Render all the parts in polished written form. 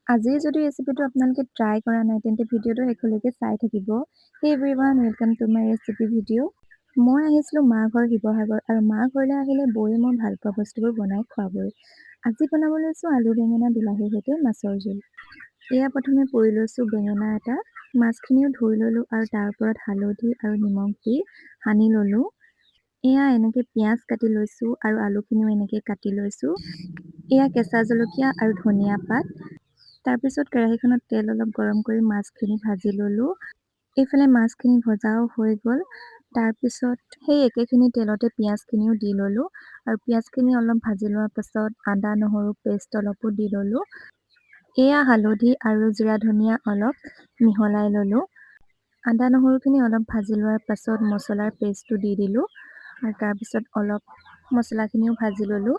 আজিৰ যদি ৰেচিপিটো আপোনালোকে ট্ৰাই কৰা নাই তেন্তে ভিডিঅ'টো শেষলৈকে চাই থাকিব। Hey everyone, welcome to my recipe video. মই আহিছিলোঁ মাৰ ঘৰ শিৱসাগৰ আৰু মাৰ ঘৰলৈ আহিলে বৌয়ে মই ভাল পোৱা বস্তুবোৰ বনাই খুৱাবই। আজি বনাব লৈছোঁ আলু বেঙেনা বিলাহীৰ সৈতে মাছৰ জোল। এয়া প্ৰথমে পুৰি লৈছোঁ বেঙেনা এটা, মাছখিনিও ধুই ল'লোঁ আৰু তাৰ ওপৰত হালধি আৰু নিমখ দি সানি ল'লোঁ। এয়া এনেকৈ পিঁয়াজ কাটি লৈছোঁ আৰু আলুখিনিও এনেকৈ কাটি লৈছোঁ। এয়া কেঁচা জলকীয়া আৰু ধনিয়া পাত। তাৰপিছত কেৰাহীখনত তেল অলপ গৰম কৰি মাছখিনি ভাজি ল'লোঁ। এইফালে মাছখিনি ভজাও হৈ গ'ল। তাৰপিছত সেই একেখিনি তেলতে পিঁয়াজখিনিও দি ল'লোঁ আৰু পিঁয়াজখিনি অলপ ভাজি লোৱাৰ পাছত আদা নহৰু পেষ্ট অলপো দি ল'লোঁ। এয়া হালধি আৰু জিৰা ধনিয়া অলপ মিহলাই ল'লোঁ। আদা নহৰুখিনি অলপ ভাজি লোৱাৰ পাছত মছলাৰ পেষ্টটো দি দিলোঁ আৰু তাৰপিছত অলপ মছলাখিনিও ভাজি ল'লোঁ।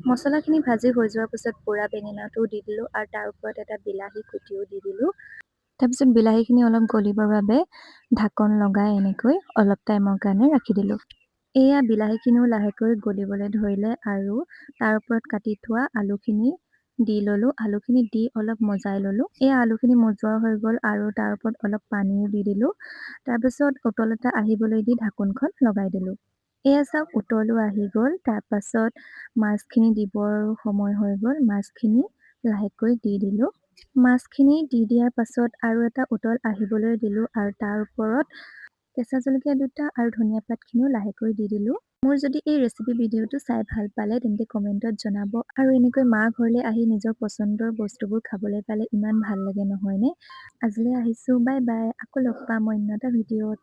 মছলাখিনি ভাজি হৈ যোৱাৰ পিছত পোৰা বেঙেনাটোও দি দিলোঁ আৰু তাৰ ওপৰত এটা বিলাহী কুটিও দি দিলোঁ। তাৰপিছত বিলাহীখিনি অলপ গলিবৰ বাবে ঢাকন লগাই এনেকৈ অলপ টাইমৰ কাৰণে ৰাখি দিলোঁ। এয়া বিলাহীখিনিও লাহেকৈ গলিবলৈ ধৰিলে আৰু তাৰ ওপৰত কাটি থোৱা আলুখিনি দি ল'লোঁ। আলুখিনি দি অলপ মজাই ল'লোঁ। এয়া আলুখিনি মজোৱা হৈ গ'ল আৰু তাৰ ওপৰত অলপ পানীও দি দিলোঁ। তাৰপিছত উতল এটা আহিবলৈ দি ঢাকোনখন লগাই দিলোঁ। এয়া চাওক উতলো আহি গ'ল। তাৰপাছত মাছখিনি দিবৰ সময় হৈ গ'ল। মাছখিনি লাহেকৈ দি দিলোঁ। মাছখিনি দি দিয়াৰ পাছত আৰু এটা উতল আহিবলৈ দিলোঁ আৰু তাৰ ওপৰত কেঁচা জলকীয়া দুটা আৰু ধনিয়া পাতখিনিও লাহেকৈ দি দিলোঁ। মোৰ যদি এই ৰেচিপি ভিডিঅ'টো চাই ভাল পালে তেন্তে কমেণ্টত জনাব আৰু এনেকৈ মাৰ ঘৰলৈ আহি নিজৰ পচন্দৰ বস্তুবোৰ খাবলৈ পালে ইমান ভাল লাগে নহয়নে? আজিলৈ আহিছোঁ, বাই বাই। আকৌ লগ পাম অন্য এটা ভিডিঅ'ত।